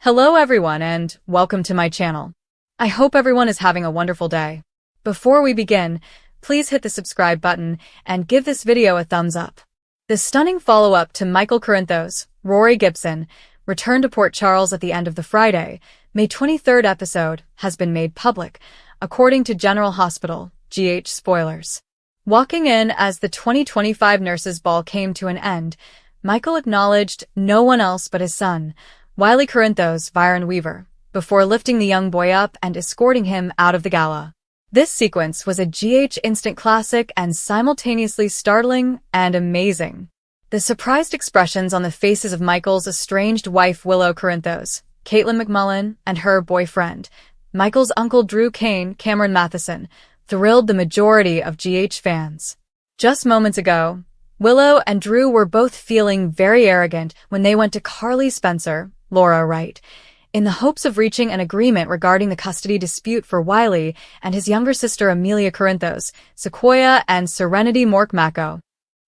Hello everyone and welcome to my channel. I hope everyone is having a wonderful day. Before we begin, please hit the subscribe button and give this video a thumbs up. The stunning follow-up to Michael Corinthos, Rory Gibson, return to Port Charles at the end of the Friday, May 23rd episode has been made public, according to General Hospital, GH spoilers. Walking in as the 2025 Nurses' Ball came to an end, Michael acknowledged no one else but his son, Wiley Corinthos, Byron Weaver, before lifting the young boy up and escorting him out of the gala. This sequence was a GH instant classic and simultaneously startling and amazing. The surprised expressions on the faces of Michael's estranged wife Willow Corinthos, Caitlin McMullen, and her boyfriend, Michael's uncle Drew Cameron Matheson, thrilled the majority of GH fans. Just moments ago, Willow and Drew were both feeling very arrogant when they went to Carly Spencer, Laura Wright, in the hopes of reaching an agreement regarding the custody dispute for Wiley and his younger sister Amelia Corinthos, Sequoia and Serenity Mork-Mako.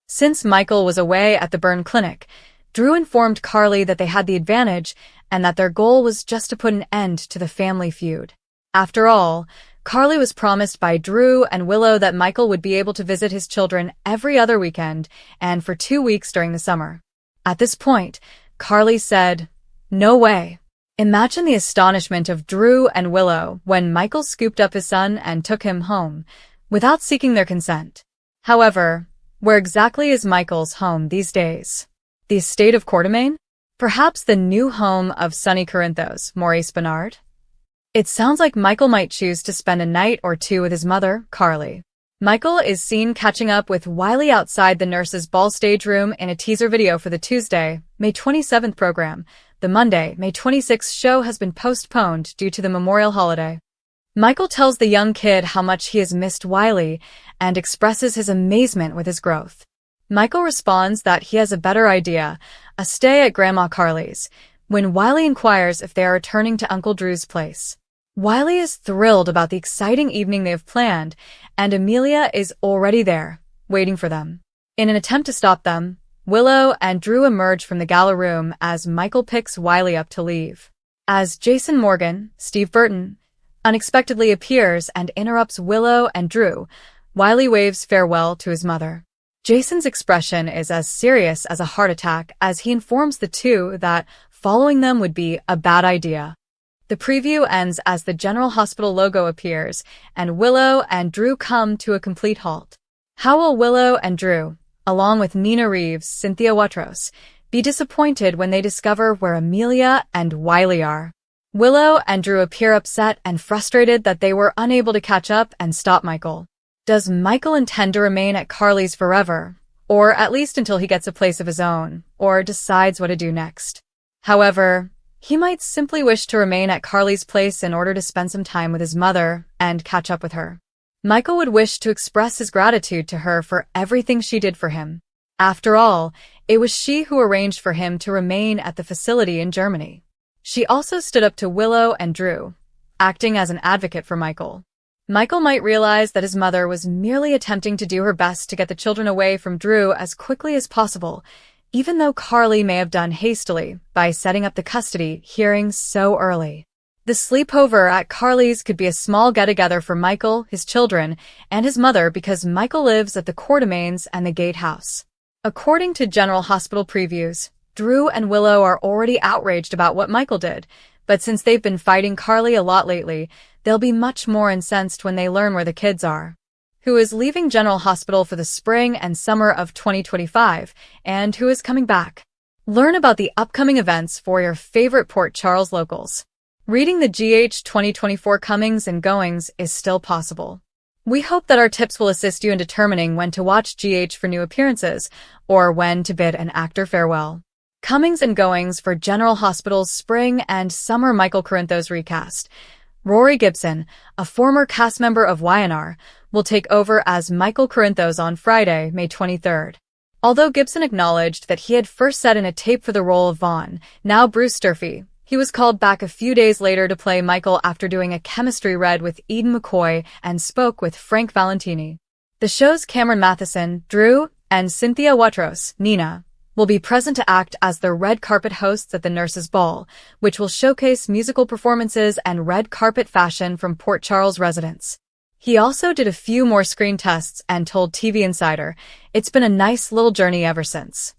Since Michael was away at the burn clinic, Drew informed Carly that they had the advantage and that their goal was just to put an end to the family feud. After all, Carly was promised by Drew and Willow that Michael would be able to visit his children every other weekend and for 2 weeks during the summer. At this point, Carly said, "No way." Imagine the astonishment of Drew and Willow when Michael scooped up his son and took him home, without seeking their consent. However, where exactly is Michael's home these days? The estate of Courtemain? Perhaps the new home of Sonny Corinthos, Maurice Bernard? It sounds like Michael might choose to spend a night or two with his mother, Carly. Michael is seen catching up with Wiley outside the Nurses' Ball stage room in a teaser video for the Tuesday, May 27th program. The Monday, May 26th show has been postponed due to the memorial holiday. Michael tells the young kid how much he has missed Wiley and expresses his amazement with his growth. Michael responds that he has a better idea, a stay at Grandma Carly's, when Wiley inquires if they are returning to Uncle Drew's place. Wiley is thrilled about the exciting evening they have planned, and Amelia is already there, waiting for them. In an attempt to stop them, Willow and Drew emerge from the gala room as Michael picks Wiley up to leave. As Jason Morgan, Steve Burton, unexpectedly appears and interrupts Willow and Drew, Wiley waves farewell to his mother. Jason's expression is as serious as a heart attack as he informs the two that following them would be a bad idea. The preview ends as the General Hospital logo appears and Willow and Drew come to a complete halt. How will Willow and Drew, along with Nina Reeves, Cynthia Watros, be disappointed when they discover where Amelia and Wiley are? Willow and Drew appear upset and frustrated that they were unable to catch up and stop Michael. Does Michael intend to remain at Carly's forever, or at least until he gets a place of his own, or decides what to do next? However, he might simply wish to remain at Carly's place in order to spend some time with his mother and catch up with her. Michael would wish to express his gratitude to her for everything she did for him. After all, it was she who arranged for him to remain at the facility in Germany. She also stood up to Willow and Drew, acting as an advocate for Michael. Michael might realize that his mother was merely attempting to do her best to get the children away from Drew as quickly as possible, even though Carly may have done hastily by setting up the custody hearing so early. The sleepover at Carly's could be a small get-together for Michael, his children, and his mother because Michael lives at the Courtemains and the Gatehouse. According to General Hospital previews, Drew and Willow are already outraged about what Michael did, but since they've been fighting Carly a lot lately, they'll be much more incensed when they learn where the kids are. Who is leaving General Hospital for the spring and summer of 2025, and who is coming back? Learn about the upcoming events for your favorite Port Charles locals. Reading the GH 2024 comings and goings is still possible. We hope that our tips will assist you in determining when to watch GH for new appearances, or when to bid an actor farewell. Comings and goings for General Hospital's spring and summer Michael Corinthos recast. Rory Gibson, a former cast member of YNR, will take over as Michael Corinthos on Friday, May 23rd. Although Gibson acknowledged that he had first set in a tape for the role of Vaughn, now Bruce Durfee, he was called back a few days later to play Michael after doing a chemistry read with Eden McCoy and spoke with Frank Valentini. The show's Cameron Matheson, Drew, and Cynthia Watros, Nina, will be present to act as the red carpet hosts at the Nurses' Ball, which will showcase musical performances and red carpet fashion from Port Charles residents. He also did a few more screen tests and told TV Insider, "It's been a nice little journey ever since."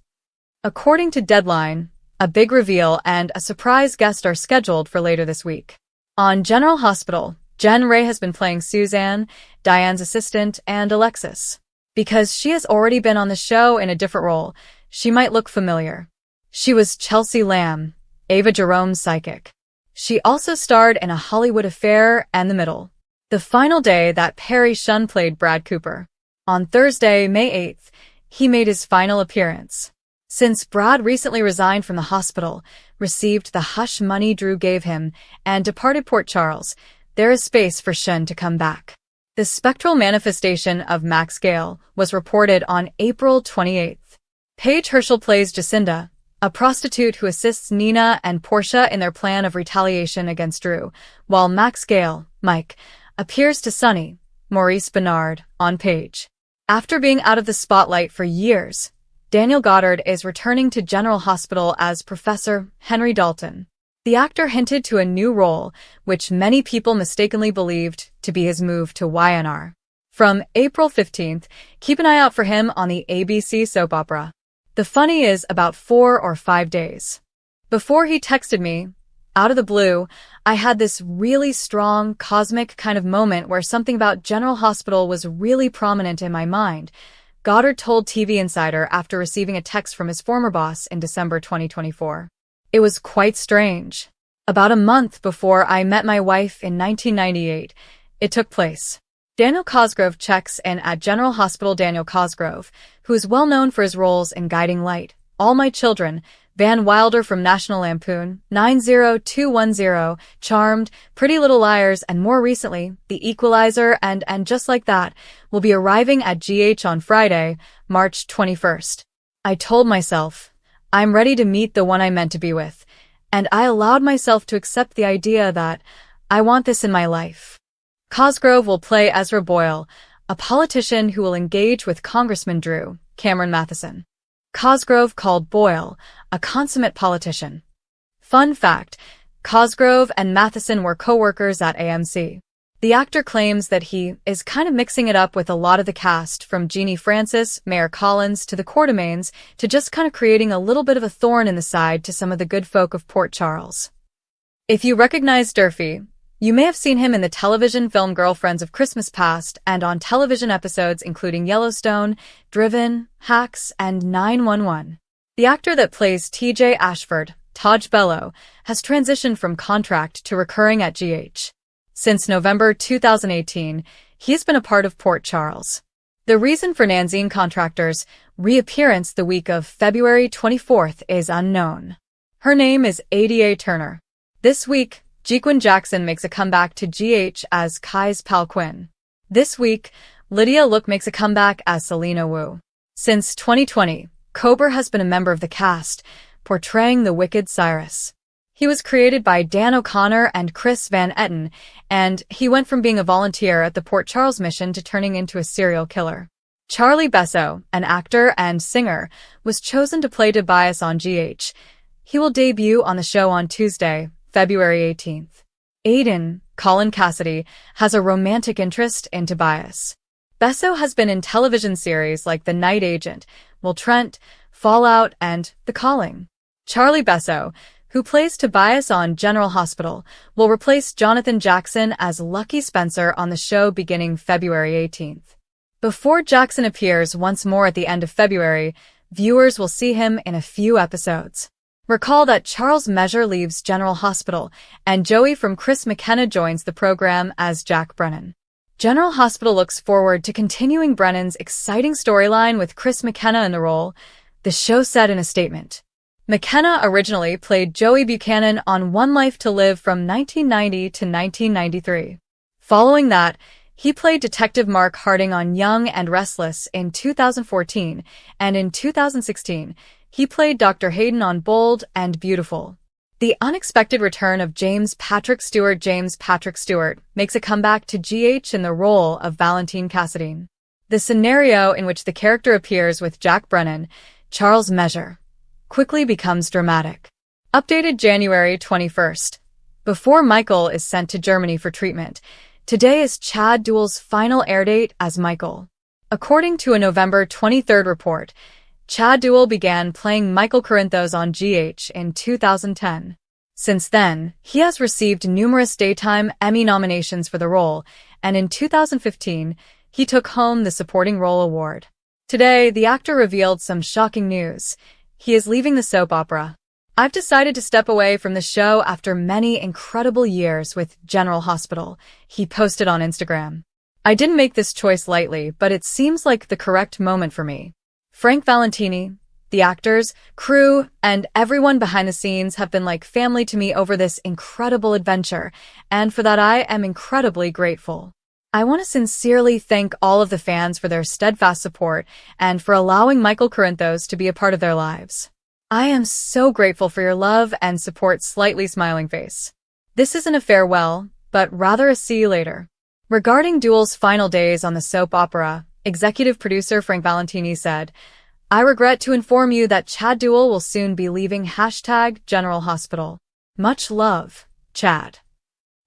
According to Deadline, a big reveal and a surprise guest are scheduled for later this week. On General Hospital, Jen Ray has been playing Suzanne, Diane's assistant, and Alexis. Because she has already been on the show in a different role, she might look familiar. She was Chelsea Lamb, Ava Jerome's psychic. She also starred in A Hollywood Affair and The Middle, the final day that Perry Shun played Brad Cooper. On Thursday, May 8th, he made his final appearance. Since Brad recently resigned from the hospital, received the hush money Drew gave him, and departed Port Charles, there is space for Shun to come back. The spectral manifestation of Max Gale was reported on April 28th. Paige Herschel plays Jacinda, a prostitute who assists Nina and Portia in their plan of retaliation against Drew, while Max Gale, Mike, appears to Sonny, Maurice Bernard, on Paige. After being out of the spotlight for years, Daniel Goddard is returning to General Hospital as Professor Henry Dalton. The actor hinted to a new role, which many people mistakenly believed to be his move to YNR. From April 15th, keep an eye out for him on the ABC soap opera. The funny is about 4 or 5 days. Before he texted me, out of the blue, I had this really strong, cosmic kind of moment where something about General Hospital was really prominent in my mind, Goddard told TV Insider after receiving a text from his former boss in December 2024. It was quite strange. About a month before I met my wife in 1998, it took place. Daniel Cosgrove checks in at General Hospital. Daniel Cosgrove, who is well known for his roles in Guiding Light, All My Children, Van Wilder from National Lampoon, 90210, Charmed, Pretty Little Liars, and more recently, The Equalizer and Just Like That, will be arriving at GH on Friday, March 21st. I told myself, I'm ready to meet the one I meant to be with, and I allowed myself to accept the idea that I want this in my life. Cosgrove will play Ezra Boyle, a politician who will engage with Congressman Drew Cameron Matheson. Cosgrove called Boyle a consummate politician. Fun fact, Cosgrove and Matheson were co-workers at AMC. The actor claims that he is kind of mixing it up with a lot of the cast, from Jeannie Francis, Mayor Collins, to the Quartermaines, to just kind of creating a little bit of a thorn in the side to some of the good folk of Port Charles. If you recognize Durfee, you may have seen him in the television film Girlfriends of Christmas Past and on television episodes including Yellowstone, Driven, Hacks, and 911. The actor that plays TJ Ashford, Taj Bello, has transitioned from contract to recurring at GH. Since November 2018, he has been a part of Port Charles. The reason for Nanzine Contractor's reappearance the week of February 24th is unknown. Her name is Ada Turner. This week, Jequin Jackson makes a comeback to GH as Kai's pal Quinn. This week, Lydia Look makes a comeback as Selena Wu. Since 2020, Cobra has been a member of the cast, portraying the wicked Cyrus. He was created by Dan O'Connor and Chris Van Etten, and he went from being a volunteer at the Port Charles mission to turning into a serial killer. Charlie Besso, an actor and singer, was chosen to play Tobias on GH. He will debut on the show on Tuesday, February 18th. Aiden, Colin Cassidy, has a romantic interest in Tobias. Besso has been in television series like The Night Agent, Will Trent, Fallout, and The Calling. Charlie Besso, who plays Tobias on General Hospital, will replace Jonathan Jackson as Lucky Spencer on the show beginning February 18th. Before Jackson appears once more at the end of February, viewers will see him in a few episodes. Recall that Charles Measure leaves General Hospital, and Joey from Chris McKenna joins the program as Jack Brennan. General Hospital looks forward to continuing Brennan's exciting storyline with Chris McKenna in the role, the show said in a statement. McKenna originally played Joey Buchanan on One Life to Live from 1990 to 1993. Following that, he played Detective Mark Harding on Young and Restless in 2014, and in 2016, he played Dr. Hayden on Bold and Beautiful. The unexpected return of James Patrick Stewart. James Patrick Stewart makes a comeback to GH in the role of Valentine Cassadine. The scenario in which the character appears with Jack Brennan, Charles Measure, quickly becomes dramatic. Updated January 21st. Before Michael is sent to Germany for treatment, today is Chad Duell's final airdate as Michael. According to a November 23rd report, Chad Duell began playing Michael Corinthos on GH in 2010. Since then, he has received numerous Daytime Emmy nominations for the role, and in 2015, he took home the Supporting Role Award. Today, the actor revealed some shocking news. He is leaving the soap opera. "I've decided to step away from the show after many incredible years with General Hospital," he posted on Instagram. "I didn't make this choice lightly, but it seems like the correct moment for me." Frank Valentini, the actors, crew, and everyone behind the scenes have been like family to me over this incredible adventure, and for that I am incredibly grateful. I want to sincerely thank all of the fans for their steadfast support and for allowing Michael Corinthos to be a part of their lives. I am so grateful for your love and support. Slightly smiling face. This isn't a farewell, but rather a see you later. Regarding Duell's final days on the soap opera, executive producer Frank Valentini said, "I regret to inform you that Chad Duell will soon be leaving #General Hospital. Much love, Chad.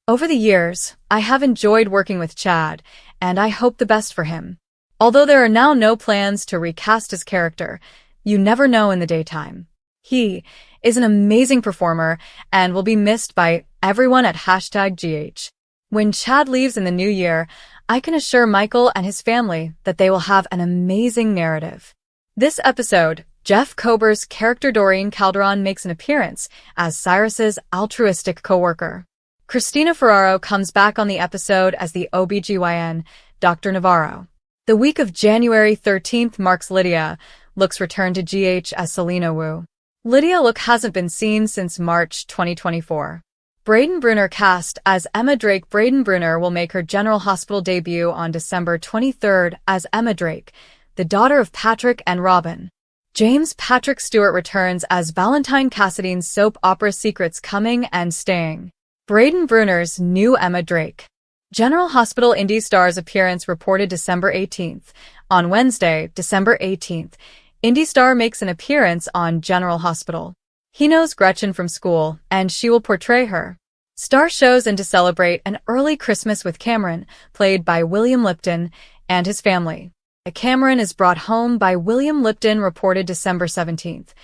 Over the years, I have enjoyed working with Chad, and I hope the best for him. Although there are now no plans to recast his character, you never know in the daytime. He is an amazing performer and will be missed by everyone at #GH. When Chad leaves in the new year, I can assure Michael and his family that they will have an amazing narrative." This episode, Jeff Kober's character Doreen Calderon makes an appearance as Cyrus's altruistic co-worker. Christina Ferraro comes back on the episode as the OBGYN, Dr. Navarro. The week of January 13th marks Lydia Look's return to GH as Selena Wu. Lydia Look hasn't been seen since March 2024. Braden Bruner cast as Emma Drake. Braden Bruner will make her General Hospital debut on December 23rd as Emma Drake, the daughter of Patrick and Robin. James Patrick Stewart returns as Valentine Cassidy's soap opera Secrets Coming and Staying. Braden Bruner's new Emma Drake. General Hospital Indie Star's appearance reported December 18th. On Wednesday, December 18th, Indie Star makes an appearance on General Hospital. He knows Gretchen from school, and she will portray her. Star shows in to celebrate an early Christmas with Cameron, played by William Lipton, and his family. Cameron is brought home by William Lipton, reported December 17th.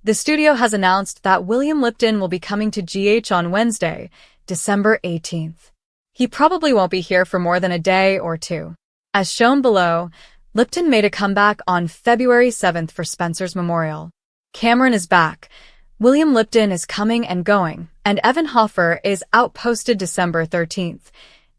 The studio has announced that William Lipton will be coming to GH on Wednesday, December 18th. He probably won't be here for more than a day or two. As shown below, Lipton made a comeback on February 7th for Spencer's memorial. Cameron is back. William Lipton is coming and going, and Evan Hoffer is outposted December 13th.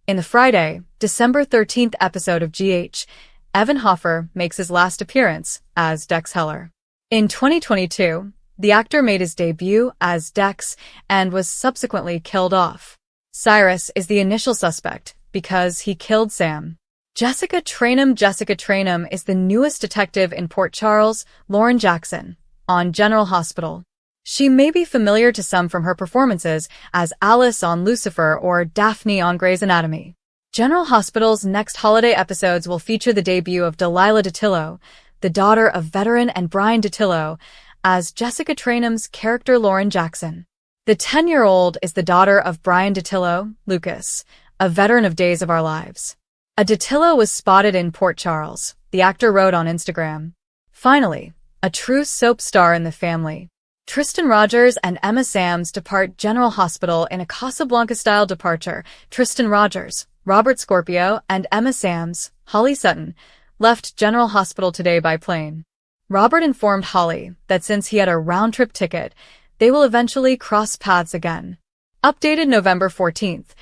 In the Friday, December 13th episode of GH, Evan Hoffer makes his last appearance as Dex Heller. In 2022, the actor made his debut as Dex and was subsequently killed off. Cyrus is the initial suspect because he killed Sam. Jessica Trainum. Jessica Trainum is the newest detective in Port Charles, Lauren Jackson, on General Hospital. She may be familiar to some from her performances as Alice on Lucifer or Daphne on Grey's Anatomy. General Hospital's next holiday episodes will feature the debut of Delilah DeTillo, the daughter of veteran and Brian DeTillo, as Jessica Trainum's character Lauren Jackson. The 10-year-old is the daughter of Brian DeTillo, Lucas, a veteran of Days of Our Lives. A DeTillo was spotted in Port Charles, the actor wrote on Instagram. Finally, a true soap star in the family. Tristan Rogers and Emma Sams depart General Hospital in a Casablanca-style departure. Tristan Rogers, Robert Scorpio, and Emma Sams, Holly Sutton, left General Hospital today by plane. Robert informed Holly that since he had a round-trip ticket, they will eventually cross paths again. Updated November 14th.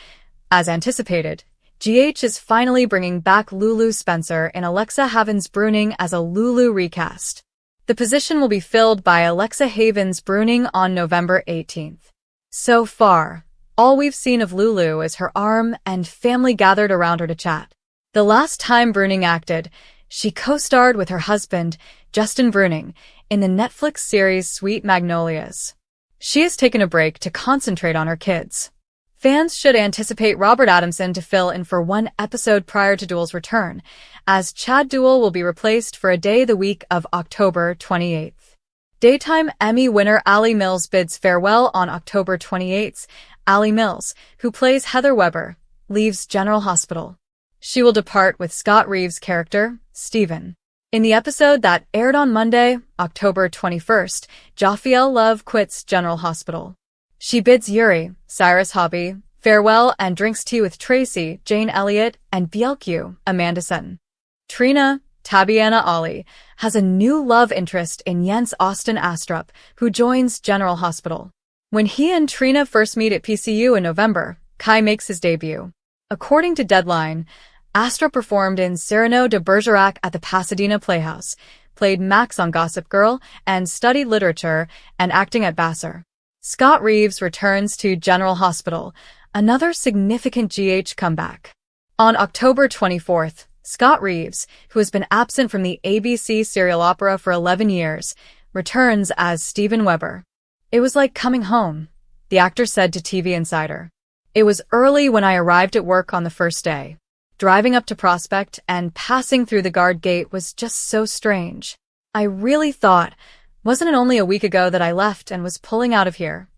As anticipated, GH is finally bringing back Lulu Spencer in Alexa Havens Bruning as a Lulu recast. The position will be filled by Alexa Havens Bruning on November 18th. So far, all we've seen of Lulu is her arm and family gathered around her to chat. The last time Bruning acted, she co-starred with her husband, Justin Bruning, in the Netflix series Sweet Magnolias. She has taken a break to concentrate on her kids. Fans should anticipate Robert Adamson to fill in for one episode prior to Duell's return, as Chad Duell will be replaced for a day the week of October 28th. Daytime Emmy winner Ally Mills bids farewell on October 28th. Ally Mills, who plays Heather Weber, leaves General Hospital. She will depart with Scott Reeves' character, Steven. In the episode that aired on Monday, October 21st, Jophiel Love quits General Hospital. She bids Yuri, Cyrus Hobby, farewell and drinks tea with Tracy, Jane Elliott, and BLQ, Amanda Setton. Trina, Tabiana Ali, has a new love interest in Jens Austin Astrup, who joins General Hospital. When he and Trina first meet at PCU in November, Kai makes his debut. According to Deadline, Astrup performed in Cyrano de Bergerac at the Pasadena Playhouse, played Max on Gossip Girl, and studied literature and acting at Vassar. Scott Reeves returns to General Hospital, another significant GH comeback. On October 24th, Scott Reeves, who has been absent from the ABC serial opera for 11 years, returns as Steven Weber. "It was like coming home," the actor said to TV Insider. "It was early when I arrived at work on the first day. Driving up to Prospect and passing through the guard gate was just so strange. I really thought, wasn't it only a week ago that I left and was pulling out of here?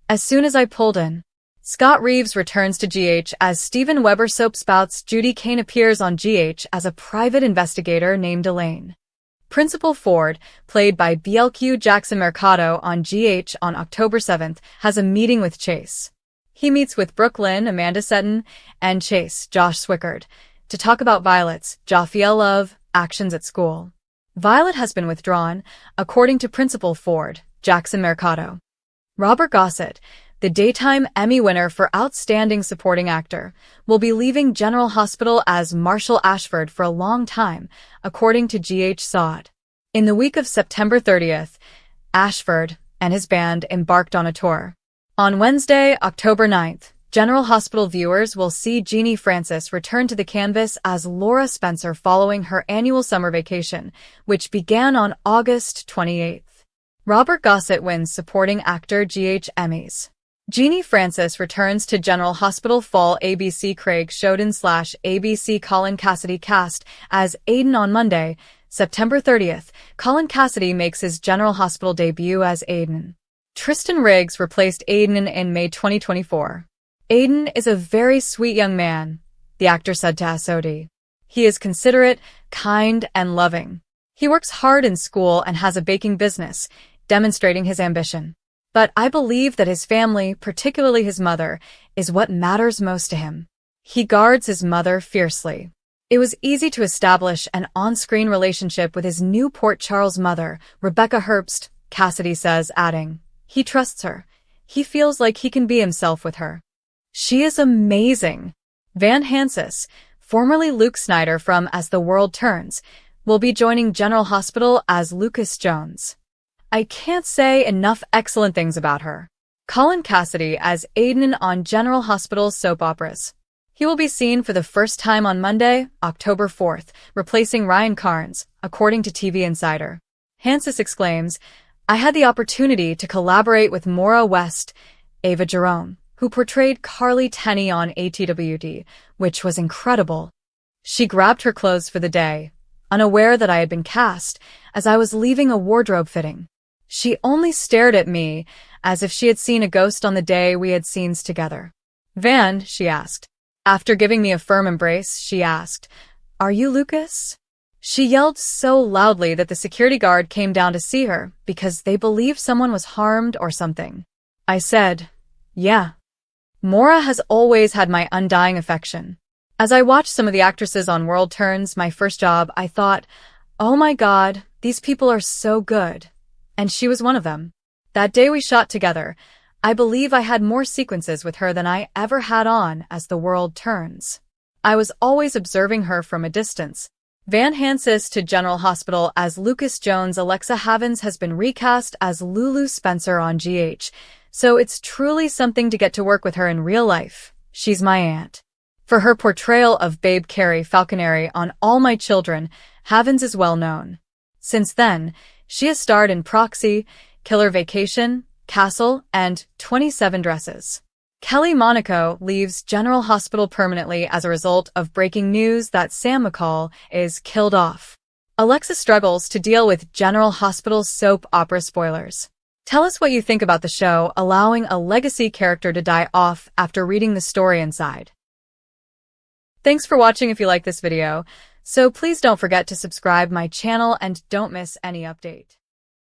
As soon as I pulled in." Scott Reeves returns to GH as Steven Weber. Soap spouts Judy Kane appears on GH as a private investigator named Elaine. Principal Ford, played by BLQ Jackson Mercado on GH on October 7th, has a meeting with Chase. He meets with Brooklyn, Amanda Setton, and Chase, Josh Swickard, to talk about Violet's, Jophiel Love, actions at school. Violet has been withdrawn, according to Principal Ford, Jackson Mercado. Robert Gossett, the Daytime Emmy winner for Outstanding Supporting Actor, will be leaving General Hospital as Marshall Ashford for a long time, according to GH Sod. In the week of September 30th, Ashford and his band embarked on a tour. On Wednesday, October 9th, General Hospital viewers will see Jeannie Francis return to the canvas as Laura Spencer following her annual summer vacation, which began on August 28th. Robert Gossett wins Supporting Actor GH Emmys. Jeannie Francis returns to General Hospital fall. ABC Craig Shoden/ABC Colin Cassidy cast as Aiden on Monday, September 30th. Colin Cassidy makes his General Hospital debut as Aiden. Tristan Riggs replaced Aiden in May 2024. "Aiden is a very sweet young man," the actor said to Asodi. "He is considerate, kind, and loving. He works hard in school and has a baking business, demonstrating his ambition. But I believe that his family, particularly his mother, is what matters most to him. He guards his mother fiercely." It was easy to establish an on-screen relationship with his new Port Charles mother, Rebecca Herbst, Cassidy says, adding, "He trusts her. He feels like he can be himself with her. She is amazing." Van Hansis, formerly Luke Snyder from As the World Turns, will be joining General Hospital as Lucas Jones. "I can't say enough excellent things about her." Colin Cassidy as Aiden on General Hospital's soap operas. He will be seen for the first time on Monday, October 4th, replacing Ryan Carnes, according to TV Insider. Hansis exclaims, "I had the opportunity to collaborate with Maura West, Ava Jerome, who portrayed Carly Tenney on ATWD, which was incredible. She grabbed her clothes for the day, unaware that I had been cast, as I was leaving a wardrobe fitting. She only stared at me as if she had seen a ghost on the day we had scenes together." "Van," she asked. After giving me a firm embrace, she asked, "Are you Lucas?" She yelled so loudly that the security guard came down to see her because they believed someone was harmed or something. I said, "Yeah." Maura has always had my undying affection. As I watched some of the actresses on World Turns, my first job, I thought, oh my God, these people are so good. And she was one of them. That day we shot together, I believe I had more sequences with her than I ever had on As the World Turns. I was always observing her from a distance. Van Hansis to General Hospital as Lucas Jones. Alexa Havens has been recast as Lulu Spencer on GH, so it's truly something to get to work with her in real life. She's my aunt. For her portrayal of Babe Carey Falconeri on All My Children, Havens is well known. Since then, she has starred in Proxy, Killer Vacation, Castle, and 27 Dresses. Kelly Monaco leaves General Hospital permanently as a result of breaking news that Sam McCall is killed off. Alexa struggles to deal with General Hospital's soap opera spoilers. Tell us what you think about the show allowing a legacy character to die off after reading the story inside. Thanks for watching if you like this video, so please don't forget to subscribe my channel and don't miss any update.